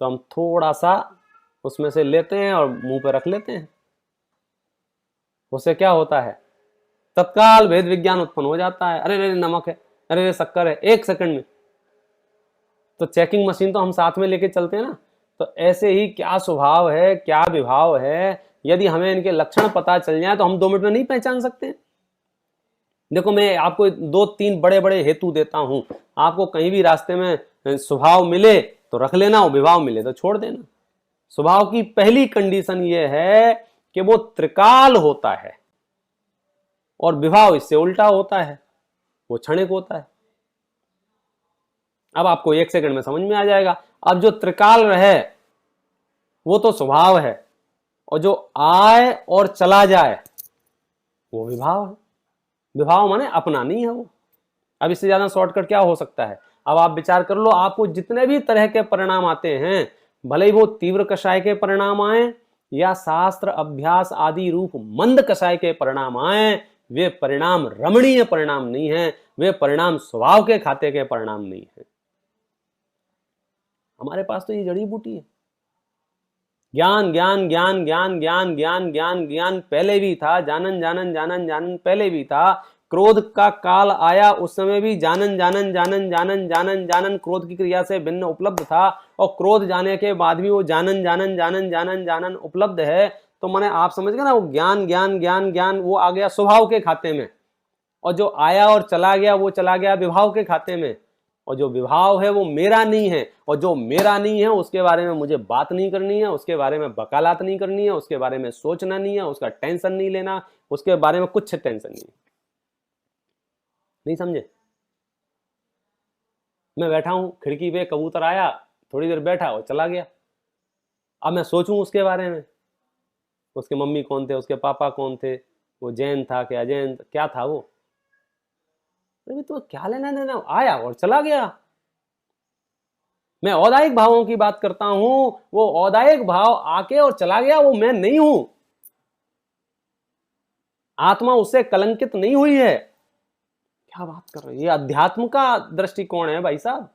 तो हम थोड़ा सा उसमें से लेते हैं और मुंह पे रख लेते हैं। उससे क्या होता है? तत्काल भेद विज्ञान उत्पन्न हो जाता है। अरे अरे नमक है, अरे अरे शक्कर है, 1 सेकंड में। तो चेकिंग मशीन तो हम साथ में लेके चलते हैं ना। तो ऐसे ही क्या स्वभाव है, क्या विभाव है, यदि हमें इनके लक्षण पता चल जाए तो हम 2 मिनट में नहीं पहचान सकते। देखो, मैं आपको 2-3 बड़े बड़े हेतु देता हूं। आपको कहीं भी रास्ते में स्वभाव मिले तो रख लेना, और विभाव मिले तो छोड़ देना। स्वभाव की पहली कंडीशन यह है कि वो त्रिकाल होता है, और विभाव इससे उल्टा होता है, वो क्षणिक होता है। अब आपको 1 सेकंड में समझ में आ जाएगा। अब जो त्रिकाल रहे वो तो स्वभाव है, और जो आए और चला जाए वो विभाव है। विभाव माने अपना नहीं है वो। अब इससे ज्यादा शॉर्टकट क्या हो सकता है? अब आप विचार कर लो, आपको जितने भी तरह के परिणाम आते हैं, भले ही वो तीव्र कषाय के परिणाम आए या शास्त्र अभ्यास आदि रूप मंद कषाय के परिणाम आए, वे परिणाम रमणीय परिणाम नहीं है, वे परिणाम स्वभाव के खाते के परिणाम नहीं है। हमारे पास तो ये जड़ी बूटी है। ज्ञान ज्ञान ज्ञान ज्ञान ज्ञान ज्ञान ज्ञान ज्ञान पहले भी था, जानन जानन जानन जानन पहले भी था। क्रोध का काल आया, उस समय भी जानन जानन जानन जानन जानन जानन क्रोध की क्रिया से भिन्न उपलब्ध था, और क्रोध जाने के बाद भी वो जानन जानन जानन जानन जानन उपलब्ध है। तो मैंने आप समझ गए ना, वो ज्ञान ज्ञान ज्ञान ज्ञान वो आ गया स्वभाव के खाते में, और जो आया और चला गया वो चला गया विभाव के खाते में। और जो विभाव है वो मेरा नहीं है, और जो मेरा नहीं है उसके बारे में मुझे बात नहीं करनी है, उसके बारे में वकालत नहीं करनी है, उसके बारे में सोचना नहीं है, उसका टेंशन नहीं लेना, उसके बारे में कुछ टेंशन नहीं समझे? मैं बैठा हूं खिड़की पे, कबूतर आया, थोड़ी देर बैठा और चला गया। अब मैं सोचूं उसके बारे में, उसके मम्मी कौन थे, उसके पापा कौन थे, वो जैन था क्या अजैन, क्या था वो? तो क्या लेना देना, आया और चला गया। मैं औदायिक भावों की बात करता हूं, वो औदायिक भाव आके और चला गया, वो मैं नहीं हूं। आत्मा उससे कलंकित नहीं हुई है। क्या बात कर रहे हैं? ये अध्यात्म का दृष्टिकोण है भाई साहब।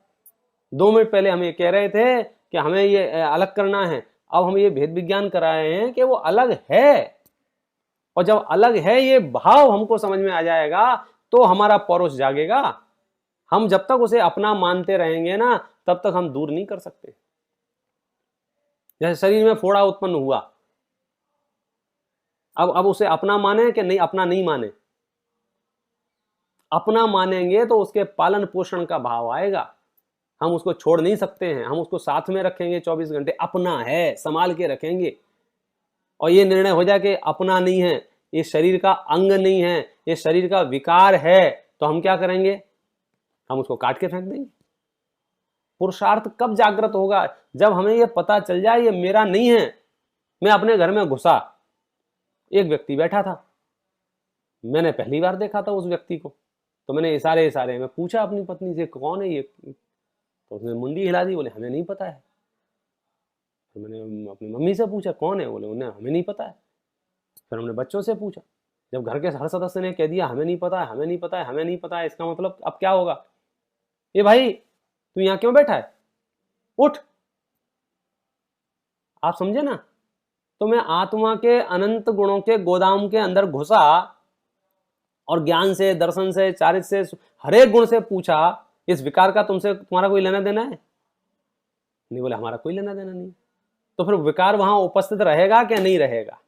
2 मिनट पहले हम ये कह रहे थे कि हमें ये अलग करना है, अब हम ये भेद विज्ञान करा रहे हैं कि वो अलग है। और जब अलग है ये भाव हमको समझ में आ जाएगा तो हमारा पौरुष जागेगा। हम जब तक उसे अपना मानते रहेंगे ना, तब तक हम दूर नहीं कर सकते। जैसे शरीर में फोड़ा उत्पन्न हुआ, अब उसे अपना माने कि नहीं, अपना नहीं माने? अपना मानेंगे तो उसके पालन पोषण का भाव आएगा। हम उसको छोड़ नहीं सकते हैं, हम उसको साथ में रखेंगे 24 घंटे, अपना है, संभाल के रखेंगे। और ये निर्णय हो जाए कि अपना नहीं है, ये शरीर का अंग नहीं है, ये शरीर का विकार है, तो हम क्या करेंगे? हम उसको काट के फेंक देंगे। पुरुषार्थ कब जागृत होगा? जब हमें ये पता चल जाए ये मेरा नहीं है। मैं अपने घर में घुसा, एक व्यक्ति बैठा था, मैंने पहली बार देखा था उस व्यक्ति को, तो मैंने इशारे में पूछा अपनी पत्नी से, कौन है ये? तो उसने मुंडी हिला दी, बोले हमें नहीं पता है। तो मैंने अपनी मम्मी से पूछा कौन है, बोले उन्हें हमें नहीं पता है। फिर हमने बच्चों से पूछा, जब घर के हर सदस्य ने कह दिया हमें नहीं पता है, हमें नहीं पता है, हमें नहीं पता है, इसका मतलब अब क्या होगा? ये भाई तू यहां क्यों बैठा है, उठ। आप समझे ना? तो मैं आत्मा के अनंत गुणों के गोदाम के अंदर घुसा और ज्ञान से, दर्शन से, चारित्र से, हर एक गुण से पूछा, इस विकार का तुम्हारा कोई लेना देना है? नहीं। बोले हमारा कोई लेना देना नहीं। तो फिर विकार वहां उपस्थित रहेगा क्या नहीं रहेगा?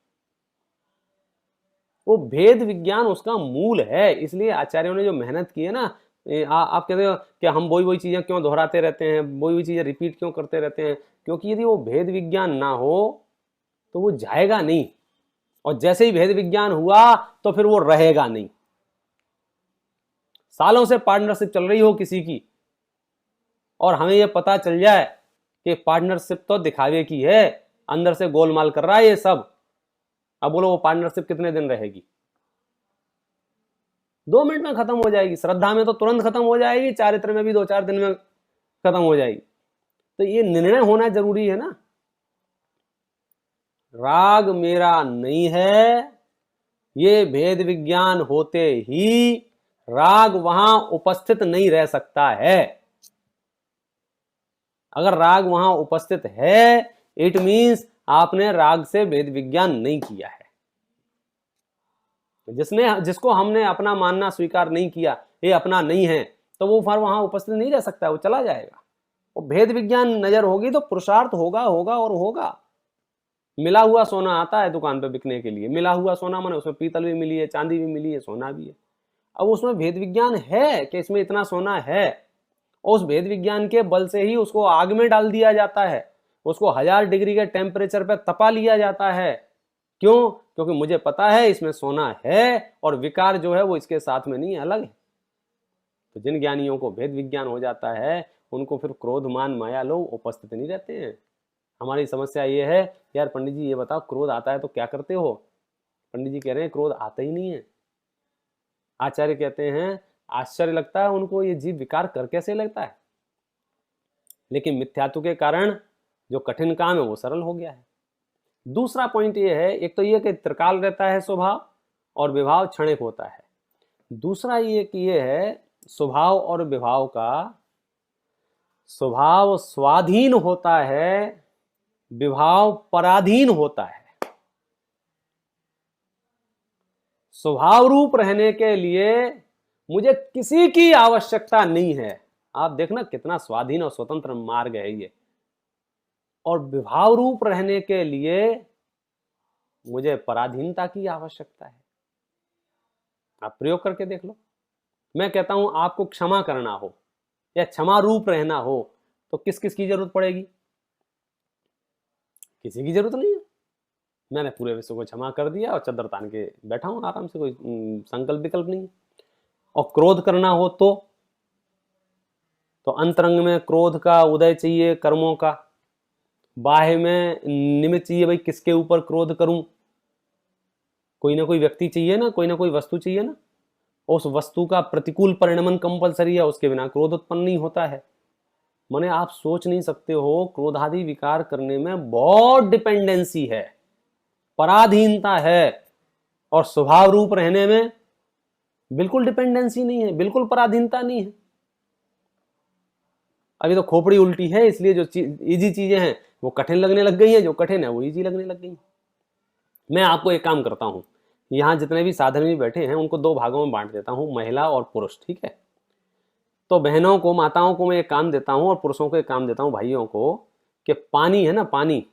वो भेद विज्ञान उसका मूल है। इसलिए आचार्यों ने जो मेहनत की है ना, आप कहते हो कि हम वही चीजें क्यों दोहराते रहते हैं, वही चीजें रिपीट क्यों करते रहते हैं? क्योंकि यदि वो भेद विज्ञान ना हो तो वो जाएगा नहीं, और जैसे ही भेद विज्ञान हुआ तो फिर वो रहेगा नहीं। सालों से पार्टनरशिप चल रही हो किसी की, और हमें ये पता चल जाए कि पार्टनरशिप तो दिखावे की है, अंदर से गोलमाल कर रहा है ये सब, अब बोलो वो पार्टनरशिप कितने दिन रहेगी? 2 मिनट में खत्म हो जाएगी। श्रद्धा में तो तुरंत खत्म हो जाएगी, चारित्र में भी 2-4 दिन में खत्म हो जाएगी। तो ये निर्णय होना जरूरी है ना। राग मेरा नहीं है, ये भेद विज्ञान होते ही राग वहां उपस्थित नहीं रह सकता है। अगर राग वहां उपस्थित है, इट मीन्स आपने राग से भेद विज्ञान नहीं किया है। जिसको हमने अपना मानना स्वीकार नहीं किया, ये अपना नहीं है, तो वो फिर वहां उपस्थित नहीं रह सकता, वो चला जाएगा। वो भेद विज्ञान नजर होगी तो पुरुषार्थ होगा होगा और होगा। मिला हुआ सोना आता है दुकान पे बिकने के लिए, मिला हुआ सोना माने उसमें पीतल भी मिली है, चांदी भी मिली है, सोना भी है। अब उसमें भेद विज्ञान है कि इसमें इतना सोना है, और उस भेद विज्ञान के बल से ही उसको आग में डाल दिया जाता है। उसको 1000 डिग्री के टेम्परेचर पे तपा लिया जाता है। क्यों? क्योंकि मुझे पता है इसमें सोना है और विकार जो है वो इसके साथ में नहीं है, अलग है। तो जिन ज्ञानियों को भेद विज्ञान हो जाता है उनको फिर क्रोध मान माया लोग उपस्थित नहीं रहते हैं। हमारी समस्या ये है, यार पंडित जी ये बताओ क्रोध आता है तो क्या करते हो? पंडित जी कह रहे हैं क्रोध आता ही नहीं है। आचार्य कहते हैं आश्चर्य लगता है उनको ये जीव विकार कर कैसे लगता है, लेकिन मिथ्यात्व के कारण जो कठिन काम है वो सरल हो गया है। दूसरा पॉइंट ये है, एक तो ये कि त्रिकाल रहता है स्वभाव और विभाव क्षणिक होता है। दूसरा ये कि ये है स्वभाव और विभाव का स्वभाव स्वाधीन होता है, विभाव पराधीन होता है। स्वभाव रूप रहने के लिए मुझे किसी की आवश्यकता नहीं है। आप देखना कितना स्वाधीन और स्वतंत्र मार्ग है ये। और विभाव रूप रहने के लिए मुझे पराधीनता की आवश्यकता है। आप प्रयोग करके देख लो। मैं कहता हूं आपको क्षमा करना हो या क्षमा रूप रहना हो तो किस किस की जरूरत पड़ेगी? किसी की जरूरत नहीं है। मैंने पूरे विश्व को क्षमा कर दिया और चद्दर तान के बैठा हूं आराम से, कोई संकल्प विकल्प नहीं। और क्रोध करना हो तो अंतरंग में क्रोध का उदय चाहिए, कर्मों का। बाह्य में निमित्त चाहिए, भाई किसके ऊपर क्रोध करूं? कोई ना कोई व्यक्ति चाहिए ना, कोई ना कोई वस्तु चाहिए ना। उस वस्तु का प्रतिकूल परिणमन कंपलसरी है, उसके बिना क्रोध उत्पन्न नहीं होता है। माने आप सोच नहीं सकते हो, क्रोधादि विकार करने में बहुत डिपेंडेंसी है, पराधीनता है। और स्वभाव रूप रहने में बिल्कुल डिपेंडेंसी नहीं है, बिल्कुल पराधीनता नहीं है। अभी तो खोपड़ी उल्टी है, इसलिए जो इजी चीजें हैं वो कठिन लगने लग गई हैं, जो कठिन है वो इजी लगने लग गई। मैं आपको एक काम करता हूं, यहां जितने भी साधन भी बैठे हैं उनको 2 भागों में बांट देता हूं, महिला और पुरुष, ठीक है? तो बहनों को, माताओं को मैं एक काम देता हूं और पुरुषों को एक काम देता हूं, भाइयों को, कि पानी है ना, पानी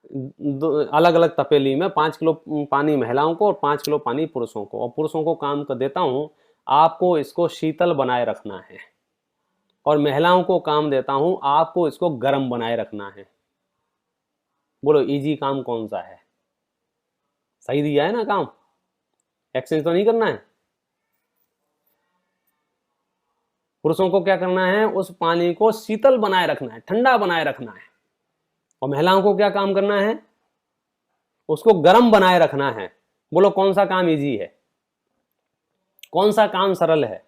अलग अलग तपेली में 5 किलो पानी महिलाओं को और 5 किलो पानी पुरुषों को। और पुरुषों को काम कर देता हूं आपको इसको शीतल बनाए रखना है, और महिलाओं को काम देता हूं आपको इसको गर्म बनाए रखना है। बोलो इजी काम कौन सा है? सही दिया है ना काम? एक्सचेंज तो नहीं करना है। पुरुषों को क्या करना है? उस पानी को शीतल बनाए रखना है, ठंडा बनाए रखना है। और महिलाओं को क्या काम करना है? उसको गर्म बनाए रखना है। बोलो कौन सा काम इजी है, कौन सा काम सरल है?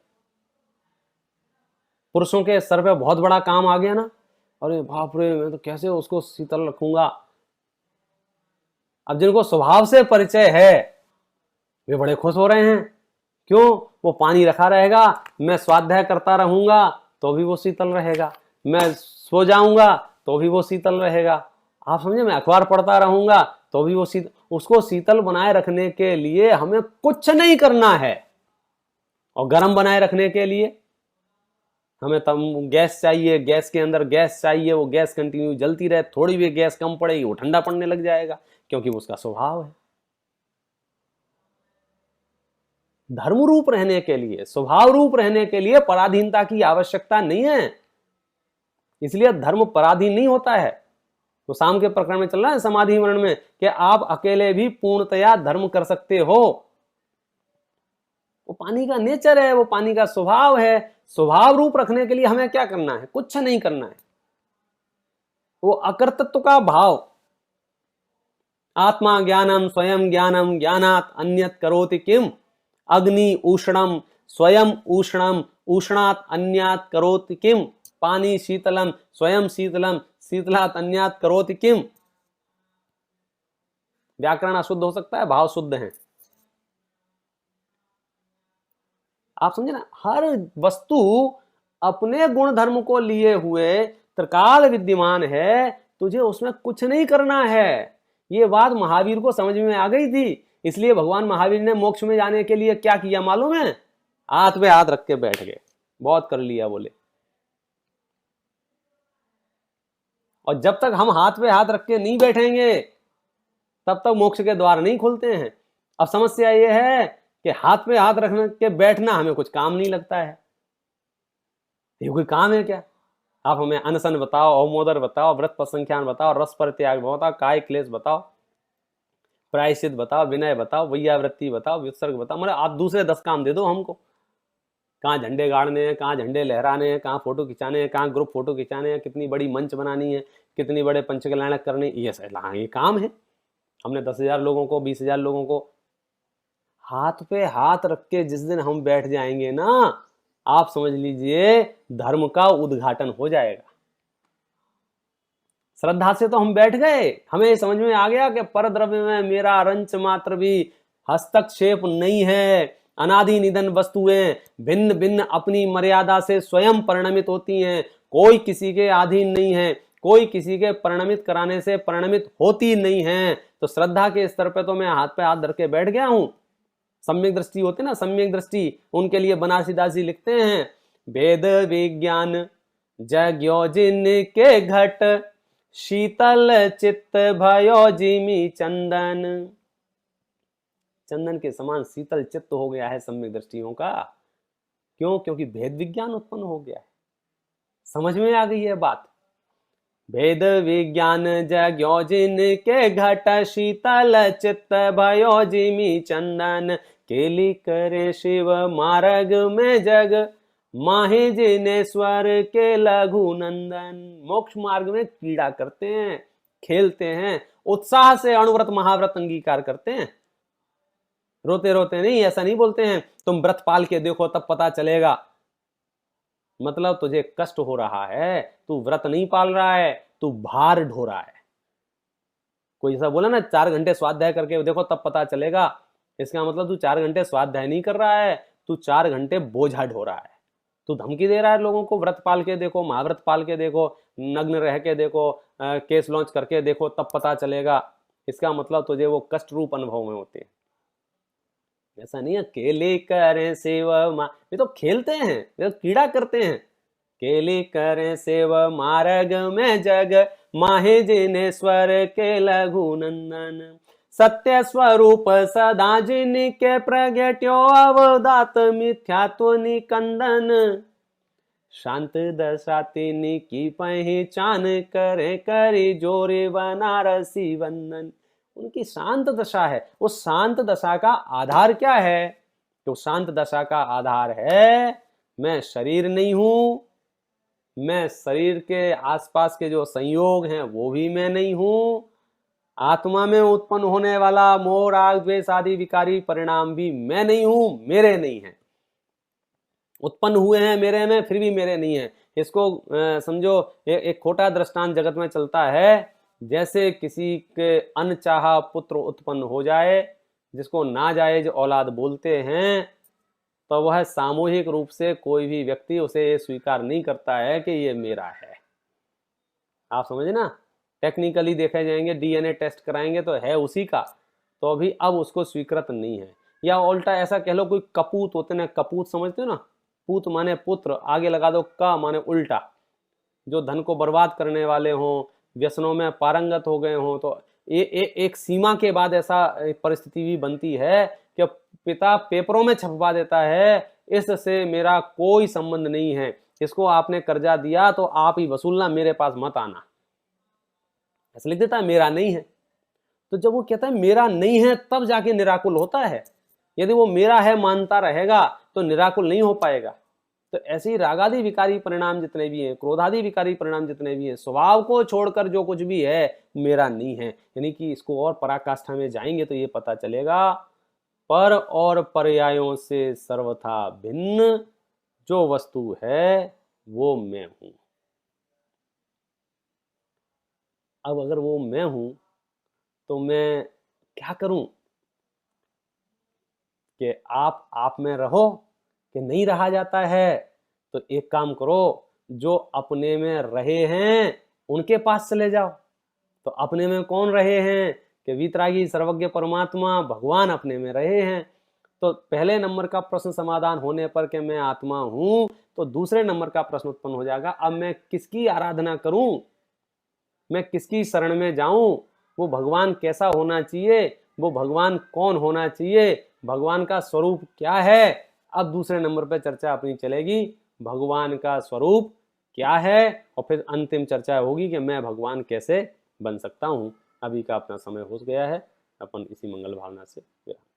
पुरुषों के सर पे बहुत बड़ा काम आ गया ना, अरे बाप रे मैं तो कैसे उसको शीतल रखूंगा। अब जिनको स्वभाव से परिचय है वे बड़े खुश हो रहे हैं। क्यों? वो पानी रखा रहेगा, मैं स्वाध्याय करता रहूंगा तो भी वो शीतल रहेगा, मैं सो जाऊंगा तो भी वो शीतल रहेगा। आप समझे? मैं अखबार पढ़ता रहूंगा तो भी वो उसको शीतल बनाए रखने के लिए हमें कुछ नहीं करना है। और गर्म बनाए रखने के लिए हमें तब गैस चाहिए, गैस के अंदर गैस चाहिए, वो गैस कंटिन्यू जलती रहे, थोड़ी भी गैस कम पड़ेगी वो ठंडा पड़ने लग जाएगा, क्योंकि उसका स्वभाव है। धर्म रूप रहने के लिए, स्वभाव रूप रहने के लिए पराधीनता की आवश्यकता नहीं है, इसलिए धर्म पराधीन नहीं होता है। तो शाम के प्रकरण में चल रहा है समाधि मरण में कि आप अकेले भी पूर्णतया धर्म कर सकते हो। वो पानी का नेचर है, वो पानी का स्वभाव है। स्वभाव रूप रखने के लिए हमें क्या करना है? कुछ नहीं करना है। वो अकर्तृत्व का भाव, आत्मा ज्ञानम स्वयं ज्ञानम ज्ञानात अन्यत करोति किम, अग्नि उष्णम स्वयं उष्णम उष्णात अन्यात करोति किम, पानी शीतलम स्वयं शीतलम शीतलात अन्यात करोति किम। व्याकरण अशुद्ध हो सकता है, भाव शुद्ध है। आप समझे ना? हर वस्तु अपने गुण धर्म को लिए हुए त्रिकाल विद्यमान है, तुझे उसमें कुछ नहीं करना है। ये बात महावीर को समझ में आ गई थी, इसलिए भगवान महावीर ने मोक्ष में जाने के लिए क्या किया मालूम है? हाथ पे हाथ रख के बैठ गए, बहुत कर लिया बोले। और जब तक हम हाथ पे हाथ रख के नहीं बैठेंगे तब तक मोक्ष के द्वार नहीं खुलते हैं। अब समस्या यह है कि हाथ पे हाथ रखने के बैठना हमें कुछ काम नहीं लगता है। ये कोई काम है क्या? आप हमें अनशन बताओ, अवमोदर बताओ, व्रत प्रसंख्यान बताओ, रस पर त्याग बताओ, काय क्लेश बताओ, प्रायश्चित बताओ, विनय बताओ, वैयावृत्ति बताओ, विसर्ग बताओ, मतलब आप दूसरे 10 काम दे दो हमको। कहाँ झंडे गाड़ने हैं, कहाँ झंडे लहराने हैं, कहाँ फोटो खिंचाने हैं, कहाँ ग्रुप फोटो खिंचाने हैं, कितनी बड़ी मंच बनानी है, कितनी बड़े पंचकल्याणक करने, ये काम है। हमने 10,000 लोगों को, 20,000 लोगों को हाथ पे हाथ रख के जिस दिन हम बैठ जाएंगे ना, आप समझ लीजिए धर्म का उद्घाटन हो जाएगा। श्रद्धा से तो हम बैठ गए, हमें समझ में आ गया कि परद्रव्य में मेरा रंच मात्र भी हस्तक्षेप नहीं है। अनादि निधन वस्तुएं भिन्न भिन्न अपनी मर्यादा से स्वयं परिणमित होती हैं, कोई किसी के अधीन नहीं है, कोई किसी के परिणमित कराने से परिणमित होती नहीं है। तो श्रद्धा के स्तर पे तो मैं हाथ पे हाथ धर के बैठ गया हूं। सम्यक दृष्टि होती ना, सम्यक दृष्टि, उनके लिए बनारसी दासी लिखते हैं, वेद विज्ञान जग्यो जिनके घट, शीतल चित्त भयो जिमी चंदन। चंदन के समान शीतल चित्त हो गया है सम्यक दृष्टियों का। क्यों? क्योंकि भेद विज्ञान उत्पन्न हो गया है। समझ में आ गई है बात। भेद विज्ञान जग्यो जिनके घट, शीतल चित्त भयो जिमी चंदन, केली करे शिव मार्ग में जग, माहे जिनेश्वर के लघु नंदन। मोक्ष मार्ग में क्रीड़ा करते हैं, खेलते हैं, उत्साह से अणुव्रत महाव्रत अंगीकार करते हैं। रोते रोते नहीं, ऐसा नहीं बोलते हैं तुम व्रत पाल के देखो तब पता चलेगा। मतलब तुझे कष्ट हो रहा है, तू व्रत नहीं पाल रहा है, तू भार ढो रहा है। कोई ऐसा बोला ना 4 घंटे स्वाध्याय करके देखो तब पता चलेगा, इसका मतलब तू 4 घंटे स्वाध्याय नहीं कर रहा है, तू 4 घंटे बोझा ढो रहा है। तू धमकी दे रहा है लोगों को, व्रत पाल के देखो, महाव्रत पाल के देखो, नग्न रह के देखो, केस लॉन्च करके देखो तब पता चलेगा। इसका मतलब तुझे वो कष्ट रूप अनुभव में होते हैं। ऐसा नहीं है केले करें सेवा, ये तो खेलते हैं, ये तो क्रीड़ा करते हैं। केले करें सेवा मार्ग में जग, माहे जिनेश्वर के लघु नंदन, सत्य स्वरूप सदा जिनके प्रगट्यो अवदात मिथ्यात्व निकंदन, शांत दशा तिनी की पहचान करे करी जोरे बनारसी वंदन। उनकी शांत दशा है। उस शांत दशा का आधार क्या है? तो शांत दशा का आधार है मैं शरीर नहीं हूं, मैं शरीर के आसपास के जो संयोग हैं वो भी मैं नहीं हूं, आत्मा में उत्पन्न होने वाला मोह राग द्वेष आदि विकारी परिणाम भी मैं नहीं हूं, मेरे नहीं है। उत्पन्न हुए हैं मेरे में, फिर भी मेरे नहीं है। इसको समझो, एक खोटा दृष्टांत जगत में चलता है, जैसे किसी के अनचाहा पुत्र उत्पन्न हो जाए, जिसको नाजायज औलाद बोलते हैं, तो वह सामूहिक रूप से कोई भी व्यक्ति उसे स्वीकार नहीं करता है कि ये मेरा है। आप समझे ना? टेक्निकली देखे जाएंगे, डीएनए टेस्ट कराएंगे तो है उसी का, तो अभी अब उसको स्वीकृत नहीं है। या उल्टा ऐसा कह लो, कोई कपूत होते ना, कपूत समझते हो ना, पूत माने पुत्र, आगे लगा दो का माने उल्टा, जो धन को बर्बाद करने वाले हों, व्यसनों में पारंगत हो गए हों, तो एक सीमा के बाद ऐसा परिस्थिति भी बनती है कि पिता पेपरों में छपवा देता है, इससे मेरा कोई संबंध नहीं है, इसको आपने कर्जा दिया तो आप ही वसूलना, मेरे पास मत आना, ऐसा लिख देता है, मेरा नहीं है। तो जब वो कहता है मेरा नहीं है, तब जाके निराकुल होता है। यदि वो मेरा है मानता रहेगा तो निराकुल नहीं हो पाएगा। तो ऐसे ही रागादि विकारी परिणाम जितने भी हैं, क्रोधादि विकारी परिणाम जितने भी हैं, स्वभाव को छोड़कर जो कुछ भी है मेरा नहीं है। यानी कि इसको और पराकाष्ठा में जाएंगे तो ये पता चलेगा, पर और पर्यायों से सर्वथा भिन्न जो वस्तु है वो मैं हूं। अब अगर वो मैं हूं तो मैं क्या करूं? कि आप में रहो कि नहीं रहा जाता है? तो एक काम करो, जो अपने में रहे हैं उनके पास चले जाओ। तो अपने में कौन रहे हैं? कि वीतरागी सर्वज्ञ परमात्मा भगवान अपने में रहे हैं। तो पहले नंबर का प्रश्न समाधान होने पर कि मैं आत्मा हूं, तो दूसरे नंबर का प्रश्न उत्पन्न हो जाएगा, अब मैं किसकी आराधना करूं, मैं किसकी शरण में जाऊं, वो भगवान कैसा होना चाहिए, वो भगवान कौन होना चाहिए, भगवान का स्वरूप क्या है। अब दूसरे नंबर पर चर्चा अपनी चलेगी, भगवान का स्वरूप क्या है, और फिर अंतिम चर्चा होगी कि मैं भगवान कैसे बन सकता हूँ। अभी का अपना समय हो गया है, अपन इसी मंगल भावना से विराम।